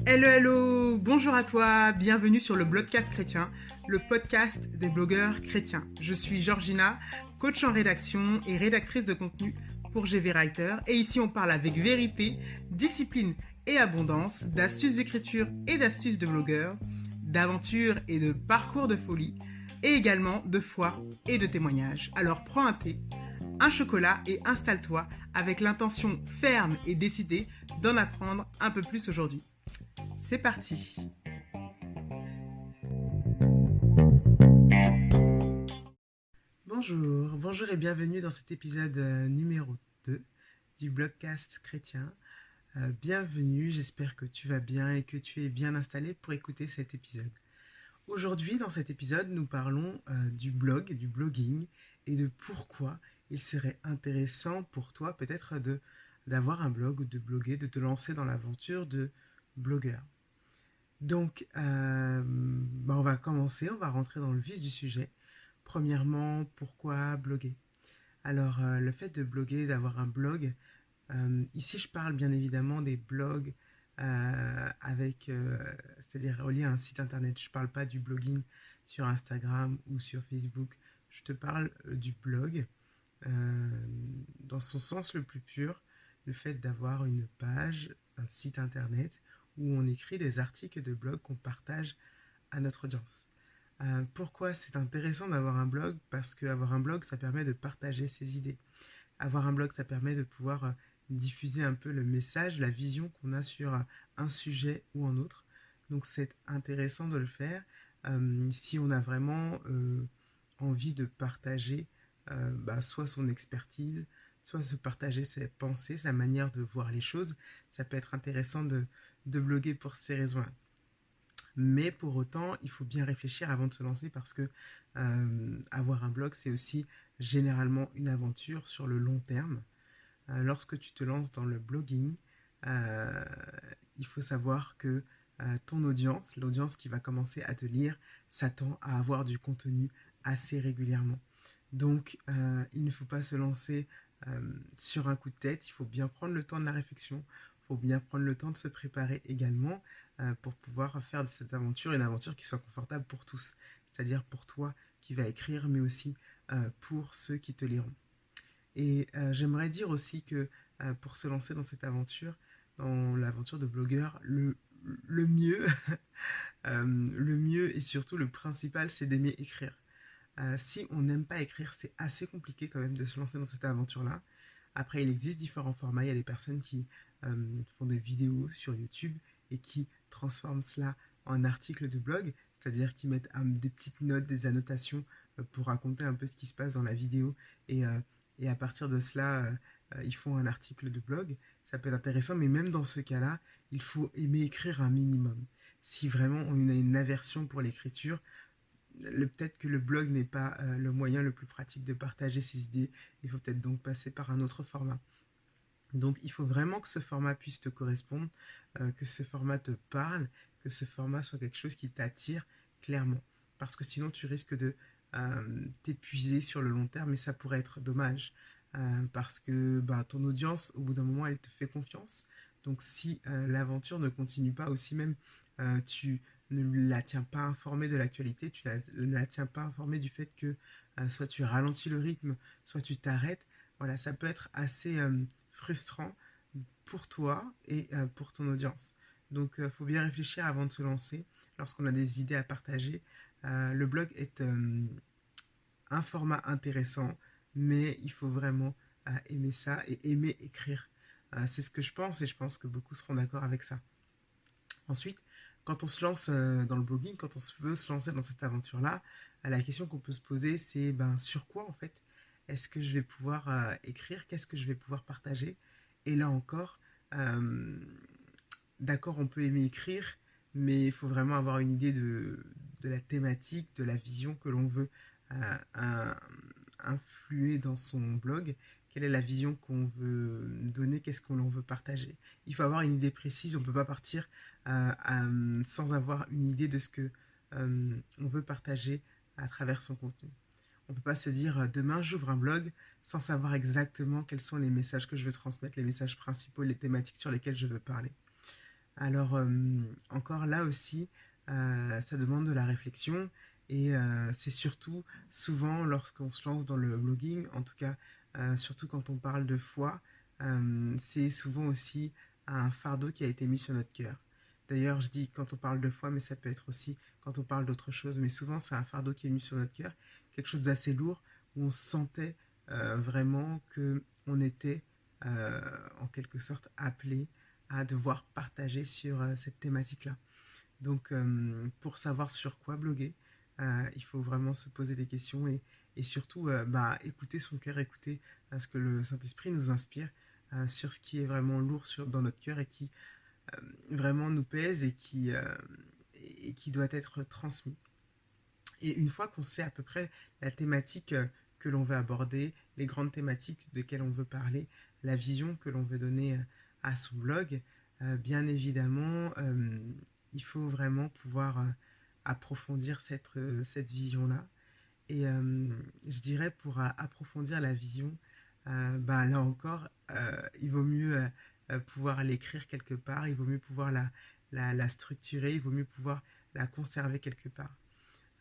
Hello, hello, bonjour à toi, bienvenue sur le Blogcast chrétien, le podcast des blogueurs chrétiens. Je suis Georgina, coach en rédaction et rédactrice de contenu pour GV Writer. Et ici, on parle avec vérité, discipline et abondance, d'astuces d'écriture et d'astuces de blogueurs, d'aventures et de parcours de folie, et également de foi et de témoignages. Alors prends un thé, un chocolat et installe-toi avec l'intention ferme et décidée d'en apprendre un peu plus aujourd'hui. C'est parti. Bonjour et bienvenue dans cet épisode numéro 2 du Blogcast chrétien. Bienvenue, j'espère que tu vas bien et que tu es bien installé pour écouter cet épisode. Aujourd'hui, dans cet épisode, nous parlons du blog, du blogging et de pourquoi il serait intéressant pour toi peut-être d'avoir un blog ou de bloguer, de te lancer dans l'aventure de blogueur. Donc, on va commencer, on va rentrer dans le vif du sujet. Premièrement, pourquoi bloguer ? Alors, le fait de bloguer, d'avoir un blog, ici je parle bien évidemment des blogs c'est-à-dire reliés à un site internet. Je ne parle pas du blogging sur Instagram ou sur Facebook. Je te parle du blog dans son sens le plus pur, le fait d'avoir une page, un site internet où on écrit des articles de blog qu'on partage à notre audience. Pourquoi c'est intéressant d'avoir un blog ? Parce qu'avoir un blog, ça permet de partager ses idées. Avoir un blog, ça permet de pouvoir diffuser un peu le message, la vision qu'on a sur un sujet ou un autre. Donc c'est intéressant de le faire si on a vraiment envie de partager soit son expertise, soit se partager ses pensées, sa manière de voir les choses. Ça peut être intéressant de bloguer pour ces raisons-là. Mais pour autant, il faut bien réfléchir avant de se lancer parce que avoir un blog, c'est aussi généralement une aventure sur le long terme. Lorsque tu te lances dans le blogging, il faut savoir que ton audience, l'audience qui va commencer à te lire, s'attend à avoir du contenu assez régulièrement. Donc, il ne faut pas se lancer sur un coup de tête, il faut bien prendre le temps de la réflexion, il faut bien prendre le temps de se préparer également pour pouvoir faire de cette aventure une aventure qui soit confortable pour tous, c'est-à-dire pour toi qui vas écrire, mais aussi pour ceux qui te liront. Et j'aimerais dire aussi que pour se lancer dans cette aventure, dans l'aventure de blogueur, le mieux, le mieux et surtout le principal, c'est d'aimer écrire. Si on n'aime pas écrire, c'est assez compliqué quand même de se lancer dans cette aventure-là. Après, il existe différents formats. Il y a des personnes qui font des vidéos sur YouTube et qui transforment cela en articles de blog, c'est-à-dire qui mettent des petites notes, des annotations pour raconter un peu ce qui se passe dans la vidéo et à partir de cela, ils font un article de blog. Ça peut être intéressant, mais même dans ce cas-là, il faut aimer écrire un minimum. Si vraiment on a une aversion pour l'écriture, peut-être que le blog n'est pas le moyen le plus pratique de partager ses idées. Il faut peut-être donc passer par un autre format. Donc il faut vraiment que ce format puisse te correspondre, que ce format te parle, que ce format soit quelque chose qui t'attire clairement. Parce que sinon tu risques de t'épuiser sur le long terme et ça pourrait être dommage. Parce que ton audience, au bout d'un moment, elle te fait confiance. Donc si l'aventure ne continue pas, aussi même tu ne la tiens pas informée de l'actualité, tu ne la tiens pas informée du fait que soit tu ralentis le rythme, soit tu t'arrêtes. Voilà, ça peut être assez frustrant pour toi et pour ton audience. Donc il faut bien réfléchir avant de se lancer. Lorsqu'on a des idées à partager, le blog est un format intéressant, mais il faut vraiment aimer ça et aimer écrire. C'est ce que je pense et je pense que beaucoup seront d'accord avec ça. Ensuite, quand on se lance dans le blogging, quand on veut se lancer dans cette aventure-là, la question qu'on peut se poser, c'est sur quoi en fait est-ce que je vais pouvoir écrire ? Qu'est-ce que je vais pouvoir partager ? Et là encore, d'accord, on peut aimer écrire, mais il faut vraiment avoir une idée de la thématique, de la vision que l'on veut influer dans son blog. Quelle est la vision qu'on veut donner, qu'est-ce qu'on veut partager. Il faut avoir une idée précise, on ne peut pas partir sans avoir une idée de ce que on veut partager à travers son contenu. On ne peut pas se dire demain j'ouvre un blog, sans savoir exactement quels sont les messages que je veux transmettre, les messages principaux, les thématiques sur lesquelles je veux parler. Alors, encore là aussi, ça demande de la réflexion et c'est surtout souvent lorsqu'on se lance dans le blogging, en tout cas, surtout quand on parle de foi, c'est souvent aussi un fardeau qui a été mis sur notre cœur. D'ailleurs, je dis quand on parle de foi, mais ça peut être aussi quand on parle d'autre chose, mais souvent c'est un fardeau qui est mis sur notre cœur, quelque chose d'assez lourd, où on sentait vraiment qu'on était en quelque sorte appelé à devoir partager sur cette thématique-là. Donc, pour savoir sur quoi bloguer, il faut vraiment se poser des questions et surtout écouter son cœur, écouter ce que le Saint-Esprit nous inspire sur ce qui est vraiment lourd dans notre cœur et qui vraiment nous pèse et qui doit être transmis. Et une fois qu'on sait à peu près la thématique que l'on veut aborder, les grandes thématiques desquelles on veut parler, la vision que l'on veut donner à son blog, bien évidemment, il faut vraiment pouvoir approfondir cette vision-là. Et je dirais pour approfondir la vision, là encore, il vaut mieux pouvoir l'écrire quelque part, il vaut mieux pouvoir la structurer, il vaut mieux pouvoir la conserver quelque part.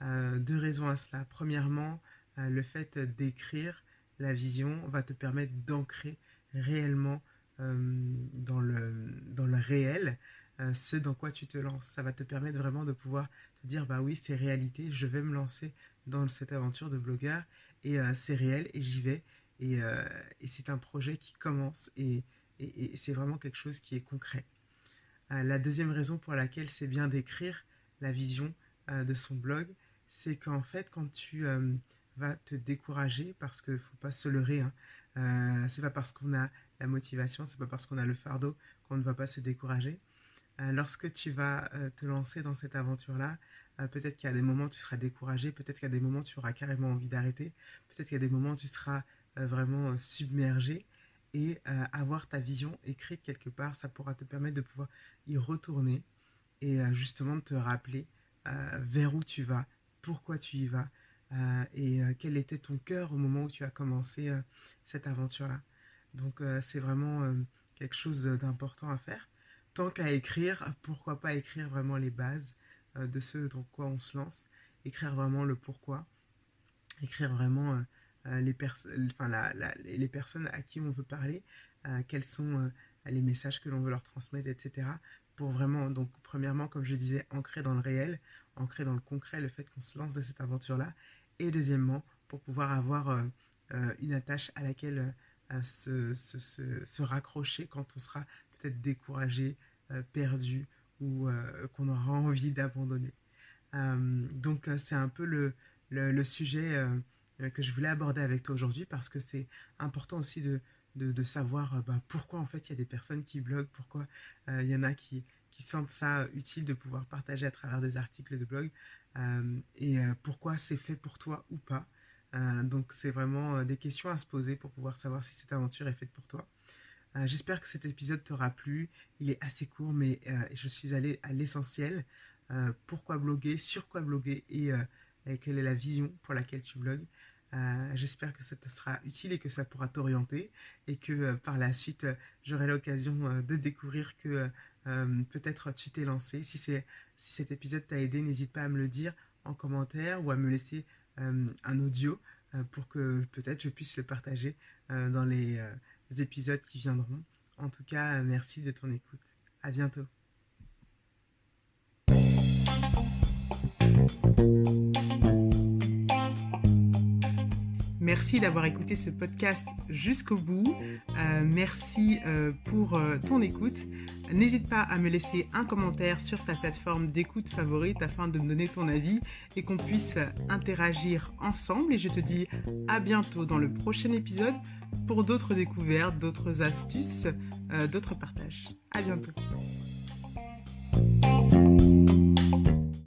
Deux raisons à cela. Premièrement, le fait d'écrire la vision va te permettre d'ancrer réellement dans le réel ce dans quoi tu te lances. Ça va te permettre vraiment de pouvoir te dire bah oui, c'est réalité, je vais me lancer dans cette aventure de blogueur et c'est réel et j'y vais et c'est un projet qui commence et c'est vraiment quelque chose qui est concret. La deuxième raison pour laquelle c'est bien d'écrire la vision de son blog, c'est qu'en fait quand tu vas te décourager, parce qu'il ne faut pas se leurrer, hein, c'est pas parce qu'on a la motivation, c'est pas parce qu'on a le fardeau qu'on ne va pas se décourager. Lorsque tu vas te lancer dans cette aventure-là, peut-être qu'il y a des moments où tu seras découragé, peut-être qu'il y a des moments où tu auras carrément envie d'arrêter, peut-être qu'il y a des moments où tu seras vraiment submergé, et avoir ta vision écrite quelque part, ça pourra te permettre de pouvoir y retourner et justement de te rappeler vers où tu vas, pourquoi tu y vas, et quel était ton cœur au moment où tu as commencé cette aventure-là. Donc c'est vraiment quelque chose d'important à faire. Tant qu'à écrire, pourquoi pas écrire vraiment les bases de ce dans quoi on se lance, écrire vraiment le pourquoi, écrire vraiment les personnes à qui on veut parler, quels sont les messages que l'on veut leur transmettre, etc. Pour vraiment, donc premièrement, comme je disais, ancrer dans le réel, ancrer dans le concret le fait qu'on se lance dans cette aventure-là, et deuxièmement, pour pouvoir avoir une attache à laquelle se raccrocher quand on sera peut-être découragé, perdu ou qu'on aura envie d'abandonner. Donc c'est un peu le sujet que je voulais aborder avec toi aujourd'hui, parce que c'est important aussi de savoir pourquoi en fait il y a des personnes qui bloguent, pourquoi il y en a qui sentent ça utile de pouvoir partager à travers des articles de blog, et pourquoi c'est fait pour toi ou pas. Donc c'est vraiment des questions à se poser pour pouvoir savoir si cette aventure est faite pour toi. J'espère que cet épisode t'aura plu. Il est assez court, mais je suis allée à l'essentiel. Pourquoi bloguer, sur quoi bloguer et quelle est la vision pour laquelle tu blogues. J'espère que ça te sera utile et que ça pourra t'orienter et que par la suite, j'aurai l'occasion de découvrir que peut-être tu t'es lancé. Si cet épisode t'a aidé, n'hésite pas à me le dire en commentaire ou à me laisser un audio pour que peut-être je puisse le partager dans les épisodes qui viendront. En tout cas, merci de ton écoute. À bientôt. Merci d'avoir écouté ce podcast jusqu'au bout. Merci pour ton écoute. N'hésite pas à me laisser un commentaire sur ta plateforme d'écoute favorite afin de me donner ton avis et qu'on puisse interagir ensemble. Et je te dis à bientôt dans le prochain épisode pour d'autres découvertes, d'autres astuces, d'autres partages. À bientôt.